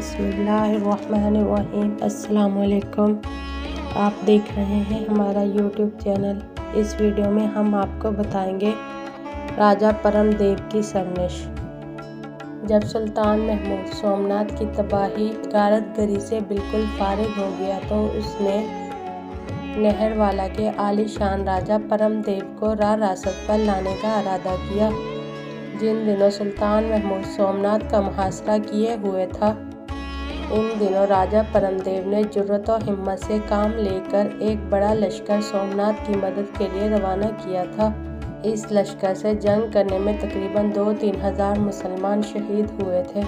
बिस्मिल्लाहिर्रहमानिर्रहीम। अस्सलाम वालेकुम। आप देख रहे हैं हमारा यूट्यूब चैनल। इस वीडियो में हम आपको बताएंगे राजा परमदेव की सरनिश। जब सुल्तान महमूद सोमनाथ की तबाही गारतगरी से बिल्कुल फारिग हो गया तो उसने नहरवाला के आलीशान राजा परमदेव को रासत पर लाने का इरादा किया। जिन दिनों सुल्तान महमूद सोमनाथ का मुहासरा किए हुए था, इन दिनों राजा परमदेव ने जुर्रत और हिम्मत से काम लेकर एक बड़ा लश्कर सोमनाथ की मदद के लिए रवाना किया था। इस लश्कर से जंग करने में तकरीबन 2-3 हज़ार मुसलमान शहीद हुए थे।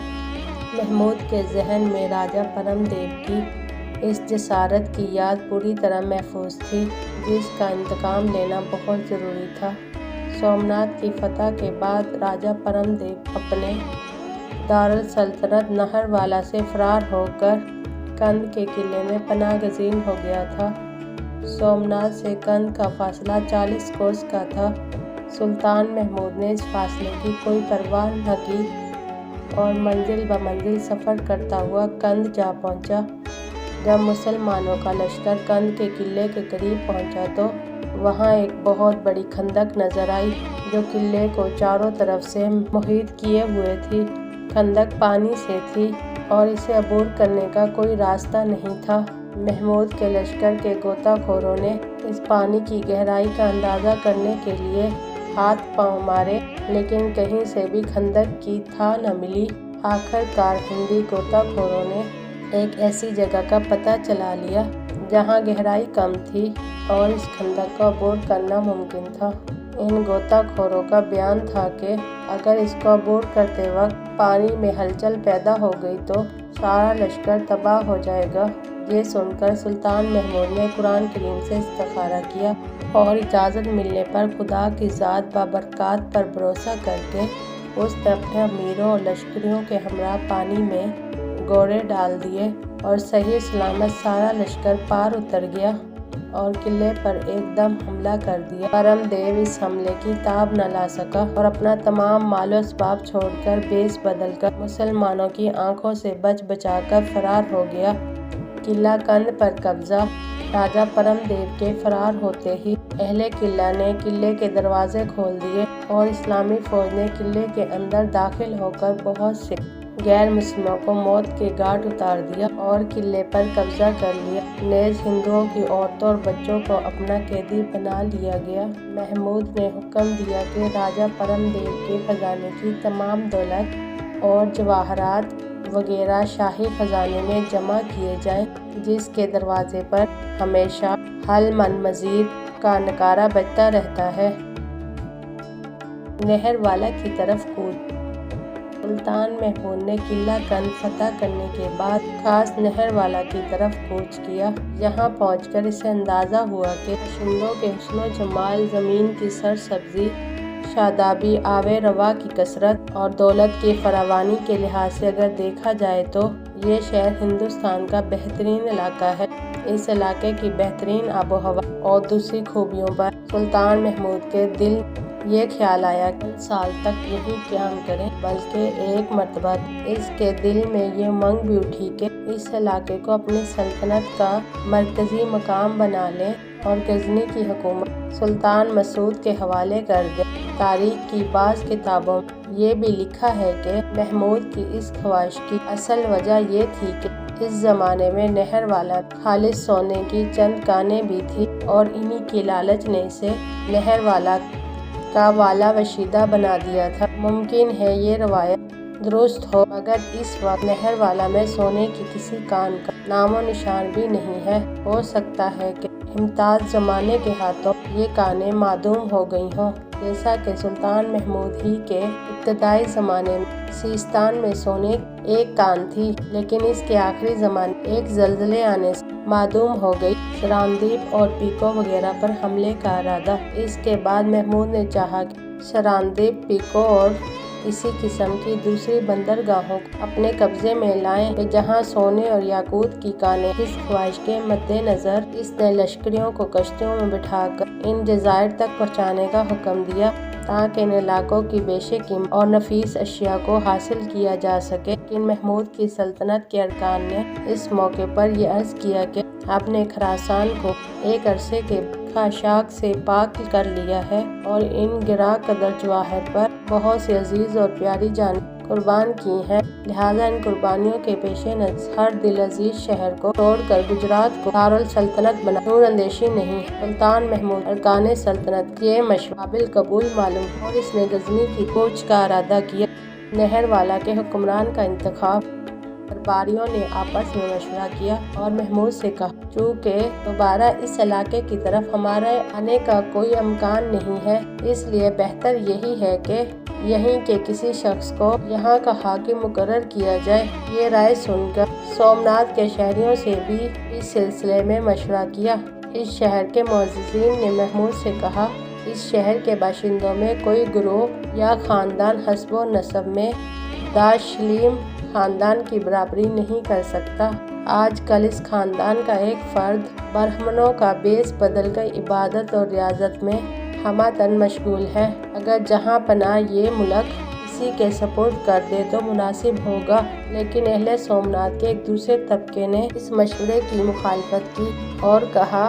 महमूद के जहन में राजा परमदेव की इस जसारत की याद पूरी तरह महफूज थी, जिसका इंतकाम लेना बहुत ज़रूरी था। सोमनाथ की फतह के बाद राजा परमदेव अपने दारुल सल्तनत नहरवाला से फरार होकर कंध के किले में पनाह गज़ीन हो गया था। सोमनाथ से कंध का फासला 40 कोस का था। सुल्तान महमूद ने इस फासले की कोई परवाह न की और मंजिल ब मंजिल सफ़र करता हुआ कंध जा पहुंचा। जब मुसलमानों का लश्कर कंध के किले के करीब पहुंचा तो वहां एक बहुत बड़ी खंदक नजर आई, जो किले को चारों तरफ से मुहित किए हुए थी। खंदक पानी से थी और इसे अबूर करने का कोई रास्ता नहीं था। महमूद के लश्कर के गोताखोरों ने इस पानी की गहराई का अंदाज़ा करने के लिए हाथ पांव मारे, लेकिन कहीं से भी खंदक की था न मिली। आखिरकार हिंदी गोताखोरों ने एक ऐसी जगह का पता चला लिया जहां गहराई कम थी और इस खंदक को अबूर करना मुमकिन था। इन गोताखोरों का बयान था कि अगर इसको अबूर करते वक्त पानी में हलचल पैदा हो गई तो सारा लश्कर तबाह हो जाएगा। ये सुनकर सुल्तान महमूद ने कुरान करीम से इस्तिखारा किया और इजाज़त मिलने पर खुदा की ज़ात बाबरकात पर भरोसा करके उसने अपने अमीरों और लश्करियों के हमरा पानी में गोरे डाल दिए और सही सलामत सारा लश्कर पार उतर गया और किले पर एकदम हमला कर दिया। परमदेव इस हमले की ताब न ला सका और अपना तमाम मालो असबाब छोड़कर बेस बदलकर मुसलमानों की आंखों से बच बचाकर फरार हो गया। किला कंध पर कब्जा। राजा परमदेव के फरार होते ही अहले किला ने किले के दरवाजे खोल दिए और इस्लामी फौज ने किले के अंदर दाखिल होकर बहुत से गैर मुस्लिमों को मौत के घाट उतार दिया और किले पर कब्जा कर लिया। नेज़ हिंदुओं की औरतों और बच्चों को अपना कैदी बना लिया गया। महमूद ने हुक्म दिया कि राजा परमदेव के खजाने की तमाम दौलत और जवाहरात वगैरह शाही खजाने में जमा किए जाएं, जिसके दरवाजे पर हमेशा हल मन मजीद का नकारा बजता रहता है। नहरवाला की तरफ कूच। सुल्तान महमूद ने किला कंध फतह करने के बाद खास नहरवाला की तरफ कूच किया। यहाँ पहुंचकर इसे अंदाज़ा हुआ कि बाशिंदों के हुस्न जमाल, ज़मीन की सरसब्जी, शादाबी, आवे रवा की कसरत और दौलत की फरावानी के लिहाज से अगर देखा जाए तो ये शहर हिंदुस्तान का बेहतरीन इलाका है। इस इलाके की बेहतरीन आबो हवा और दूसरी खूबियों पर सुल्तान महमूद के दिल ये ख्याल आया कि साल तक यही क्याम करें, बल्कि एक मर्तबा इसके दिल में ये उमंग भी उठी कि इस इलाके को अपनी सल्तनत का मरकजी मकाम बना लें और गजनी की हुकूमत सुल्तान मसूद के हवाले कर दे। तारीख की बाज़ किताबों में ये भी लिखा है कि महमूद की इस ख्वाहिश की असल वजह ये थी कि इस ज़माने में नहरवाला खालिस सोने की चंद कानें भी थी और इन्हीं की लालच ने इसे नहरवाला का वाला वशीदा बना दिया था। मुमकिन है ये रवायत दुरुस्त हो, मगर इस वक्त नहरवाला में सोने की किसी कान का नामो निशान भी नहीं है। हो सकता है कि मुमताज़ ज़माने के हाथों ये कानें मादूम हो गई हों, जैसा कि सुल्तान महमूद ही के इब्तदाई ज़माने में सीस्तान में सोने एक कान थी, लेकिन इसके आखिरी ज़माने एक ज़ल्ज़ले आने से मादूम हो गई। सरांदीप और पीको वगैरह पर हमले का इरादा। इसके बाद महमूद ने चाहा कि सरांदीप, पीको और इसी किस्म की दूसरी बंदरगाहों को अपने कब्जे में लाएं, जहां सोने और याकूत की कानें। इस ख्वाहिश के मद्देनजर इसने लश्करियों को कश्तियों में बिठाकर इन जज़ायर तक पहुँचाने का हुक्म दिया, ताकि इन इलाकों की बेशकीमत और नफीस अशिया को हासिल किया जा सके। लेकिन महमूद की सल्तनत के अरकान ने इस मौके पर यह अर्ज किया कि आपने खुरासान को एक अरसे के खाशाक से पाक कर लिया है और इन गिरा कदर जवाहर पर बहुत सी अजीज और प्यारी जान कुर्बान की हैं। लिहाजा इन कुर्बानियों के पेश नज़र हर दिल अजीज शहर को छोड़कर गुजरात को दारुल सल्तनत बना नूर अंदेशी नहीं। सुल्तान महमूद अरकान सल्तनत ये मशवरा काबिल कबूल मालूम और इसने गजनी की कूच का इरादा किया। नहरवाला के हुक्मरान का इंतखाब दरबारियों ने आपस में मशवरा किया और महमूद से कहा, चूँकि दोबारा इस इलाके की तरफ हमारे आने का कोई इम्कान नहीं है, इसलिए बेहतर यही है कि यहीं के किसी शख्स को यहाँ का हाकिम मुकर्रर किया जाए। ये राय सुनकर सोमनाथ के शहरियों से भी इस सिलसिले में मशवरा किया। इस शहर के मुअज़्ज़िज़ीन ने महमूद से कहा, इस शहर के बाशिंदों में कोई गिरोह या ख़ानदान हस्बो नसब में दाशलीम ख़ानदान की बराबरी नहीं कर सकता। आज कल इस ख़ानदान का एक फ़र्द बरहमनों का बेस बदल कर इबादत और रियाजत में हमातन मशगूल है। अगर जहाँ पनाह ये मुल्क इसी के सपुर्द कर दे तो मुनासिब होगा। लेकिन अहले सोमनाथ के एक दूसरे तबके ने इस मशवरे की मुखालफत की और कहा,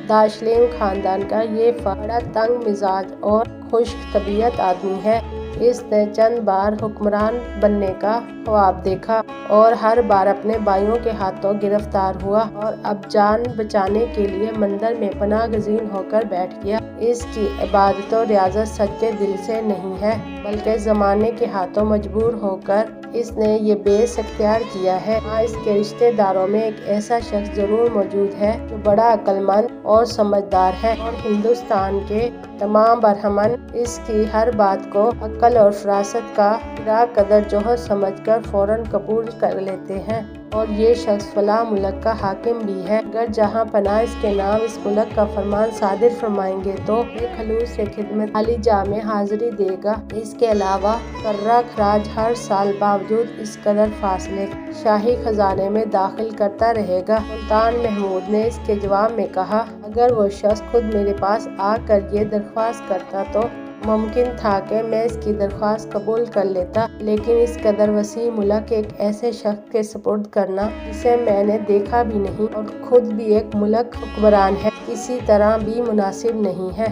दाशलीम ख़ानदान का ये बड़ा तंग मिजाज और खुश्क तबीयत आदमी है। इसने चंद बार हुक्मरान बनने का ख्वाब देखा और हर बार अपने भाइयों के हाथों गिरफ्तार हुआ और अब जान बचाने के लिए मंदिर में पनाह गजीन होकर बैठ गया। इसकी इबादत और रियाजत सच्चे दिल से नहीं है, बल्कि ज़माने के हाथों मजबूर होकर इसने ये बेस अख्तियार किया है। हाँ, इसके रिश्तेदारों में एक ऐसा शख्स जरूर मौजूद है जो बड़ा अक्लमंद और समझदार है और हिंदुस्तान के तमाम बरहमन इसकी हर बात को अक्ल और फरासत का गिरा कदर जोहर समझकर फौरन कबूल कर लेते हैं और ये शख्स फला मुल्क का हाकिम भी है। अगर जहाँ पनाह इसके नाम इस मुल्क का फरमान सादिर फरमाएंगे तो खलूस से खिदमत अली जा में हाजिरी देगा। इसके अलावा कर्रा खराज हर साल बावजूद इस कदर फासले शाही खजाने में दाखिल करता रहेगा। सुल्तान महमूद ने इसके जवाब में कहा, अगर वो शख्स खुद मेरे पास आकर ये दरख्वास्त करता तो मुमकिन था कि मैं इसकी दरख्वास्त कबूल कर लेता, लेकिन इस कदर वसी मुल्क एक ऐसे शख्स के सपुर्द करना जिसे मैंने देखा भी नहीं और खुद भी एक मुल्क हुक्मरान है, किसी तरह भी मुनासिब नहीं है।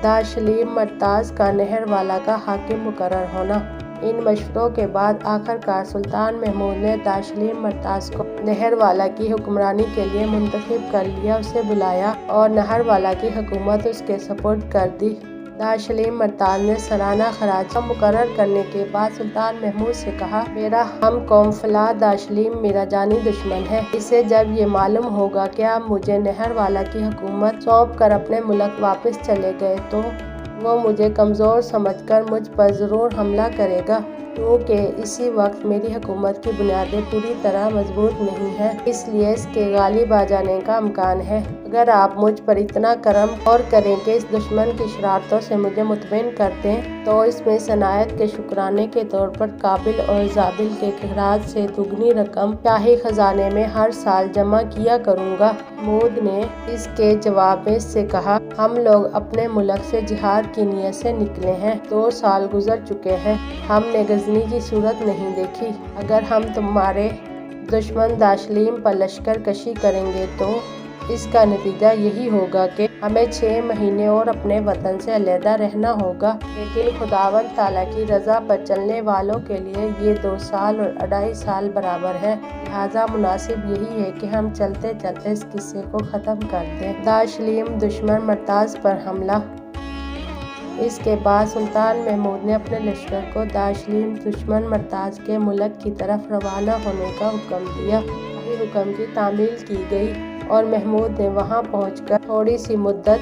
दाशलीम मरताज का नहरवाला का हाकिम मुकर्रर होना। इन मशवरों के बाद आखिरकार सुल्तान महमूद ने दाशलीम मरताज को नहरवाला की हुक्मरानी के लिए मुंतखब कर लिया। उसे बुलाया और नहरवाला की हुकूमत उसके सपुर्द कर दी। दाशलीम मरताज ने सालाना खराज मुकर्रर करने के बाद सुल्तान महमूद से कहा, मेरा हम कौम फला दाशलीम मेरा जानी दुश्मन है। इसे जब ये मालूम होगा कि आप मुझे नहरवाला की हुकूमत सौंप कर अपने मुल्क वापस चले गए तो वो मुझे कमज़ोर समझकर मुझ पर ज़रूर हमला करेगा, क्योंकि इसी वक्त मेरी हुकूमत की बुनियादें पूरी तरह मजबूत नहीं है, इसलिए इसके गालिब आ जाने का इम्कान है। अगर आप मुझ पर इतना करम और करें कि इस दुश्मन की शरारतों से मुझे मुतमईन कर दें तो इसमें सनायत के शुक्राने के तौर पर काबिल और जाबिल के खराज से दुगनी रकम शाही खजाने में हर साल जमा किया करूँगा। महमूद ने इसके जवाब में इससे कहा, हम लोग अपने मुल्क से जिहाद की नीयत से निकले हैं। 2 साल गुजर चुके हैं, हमने गजनी की सूरत नहीं देखी। अगर हम तुम्हारे दुश्मन दाशलीम पर लश्कर कशी करेंगे तो इसका नतीजा यही होगा कि हमें 6 महीने और अपने वतन से अलहदा रहना होगा। लेकिन खुदावंद ताला की रज़ा पर चलने वालों के लिए ये 2 साल और 2.5 साल बराबर है। लिहाजा मुनासिब यही है कि हम चलते चलते इस किस्से को ख़त्म कर दें। दाशलीम दुश्मन मरताज पर हमला। इसके बाद सुल्तान महमूद ने अपने लश्कर को दाशलीम दुश्मन मरताज के मुल्क की तरफ रवाना होने का हुक्म दिया। हुक्म की तामील की गई और महमूद ने वहां पहुंचकर थोड़ी सी मुद्दत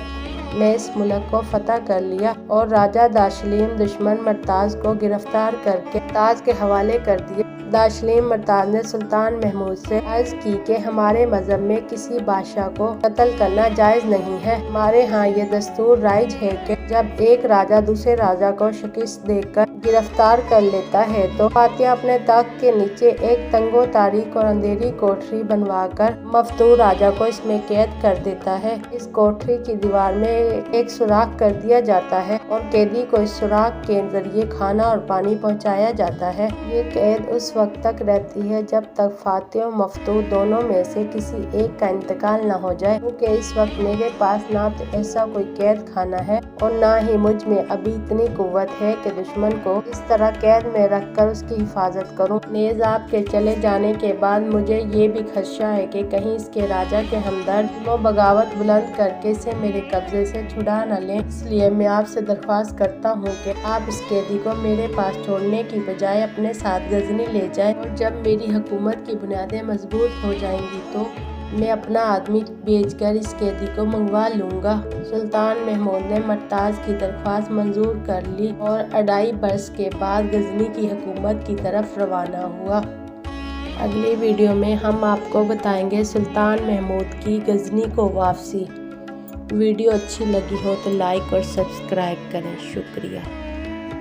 में इस मुल्क को फतह कर लिया और राजा दाशलीम दुश्मन मरताज को गिरफ्तार करके ताज के हवाले कर दिया। दाशलीम मरताज ने सुल्तान महमूद से अर्ज की कि हमारे मजहब में किसी बादशाह को कत्ल करना जायज नहीं है। हमारे यहाँ ये दस्तूर राइज है कि जब एक राजा दूसरे राजा को शिकस्त देकर गिरफ्तार कर लेता है तो फातिह अपने तख्त के नीचे एक तंगो तारीख और अंधेरी कोठरी बनवाकर मफतूर राजा को इसमें कैद कर देता है। इस कोठरी की दीवार में एक सुराख कर दिया जाता है और कैदी को इस सुराख के जरिए खाना और पानी पहुंचाया जाता है। ये कैद उस वक्त तक रहती है जब तक फातिह और मफतूर दोनों में से किसी एक का इंतकाल न हो जाए, क्योंकि इस वक्त मेरे पास ना तो ऐसा कोई कैद खाना है और ना ही मुझ में अभी इतनी कुव्वत है कि दुश्मन को इस तरह कैद में रखकर उसकी हिफाजत करूं। नेज़ आपके चले जाने के बाद मुझे ये भी खदशा है कि कहीं इसके राजा के हमदर्द वो बगावत बुलंद करके इसे मेरे कब्जे से छुड़ा न लें। इसलिए मैं आपसे दरख्वास्त करता हूँ कि आप इस कैदी को मेरे पास छोड़ने की बजाय अपने साथ गजनी ले जाएं और जब मेरी हुकूमत की बुनियादें मजबूत हो जाएंगी तो मैं अपना आदमी भेजकर इस कैदी को मंगवा लूँगा। सुल्तान महमूद ने मरताज की दरख्वास्त मंजूर कर ली और 2.5 बरस के बाद गजनी की हुकूमत की तरफ रवाना हुआ। अगली वीडियो में हम आपको बताएंगे सुल्तान महमूद की गजनी को वापसी। वीडियो अच्छी लगी हो तो लाइक और सब्सक्राइब करें। शुक्रिया।